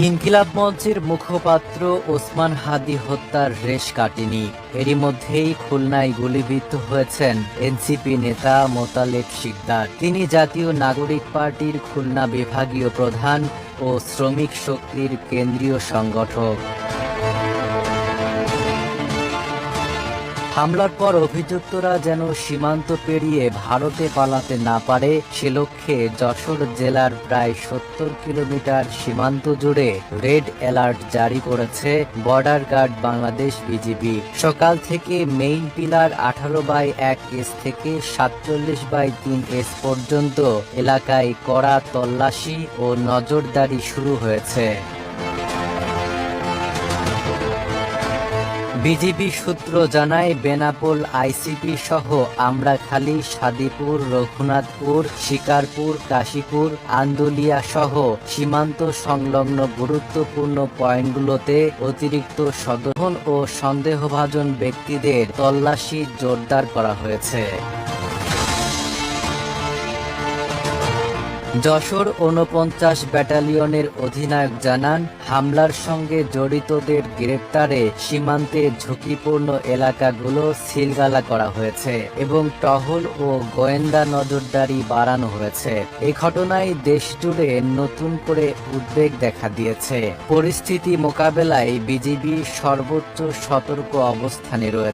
ইনকিলাব মঞ্চের মুখপাত্র ওসমান হাদী হত্যার রেশ কাটেনি। এরই মধ্যেই খুলনায় গুলিবিদ্ধ হয়েছেন এনসিপি নেতা মোতালেব শিকদার। তিনি জাতীয় নাগরিক পার্টির খুলনা বিভাগীয় প্রধান ও শ্রমিক শক্তির কেন্দ্রীয় সংগঠক। হামলার পর অভিযুক্তরা যেন সীমান্ত পেরিয়ে ভারতে পালাতে না পারে সে লক্ষ্যে যশোর জেলার প্রায় ৭০ কিলোমিটার সীমান্ত জুড়ে রেড অ্যালার্ট জারি করেছে বর্ডার গার্ড বাংলাদেশ বিজিবি। সকাল থেকে মেইন পিলার 18/1 থেকে 47/3 পর্যন্ত এলাকায় কড়া তল্লাশি ও নজরদারি শুরু হয়েছে। বিজিবি সূত্র জানায়, বেনাপোল আইসিপি সহ আমড়াখালী, সাদীপুর, রঘুনাথপুর, শিকারপুর, কাশীপুর, আন্দুলিয়া সহ সীমান্ত সংলগ্ন গুরুত্বপূর্ণ পয়েন্টগুলোতে অতিরিক্ত সদস্য ও সন্দেহভাজন ব্যক্তিদের তল্লাশি জোরদার করা হয়েছে। যশোর ৪৯ ব্যাটালিয়নের অধিনায়ক জানান, হামলার সঙ্গে জড়িতদের গ্রেপ্তারে সীমান্তে ঝুঁকিপূর্ণ এলাকাগুলো সিলগালা করা হয়েছে এবং টহল ও গোয়েন্দা নজরদারি বাড়ানো হয়েছে। এই ঘটনায় দেশজুড়ে নতুন করে উদ্বেগ দেখা দিয়েছে। পরিস্থিতি মোকাবেলায় বিজিবি সর্বোচ্চ সতর্ক অবস্থানে রয়েছে।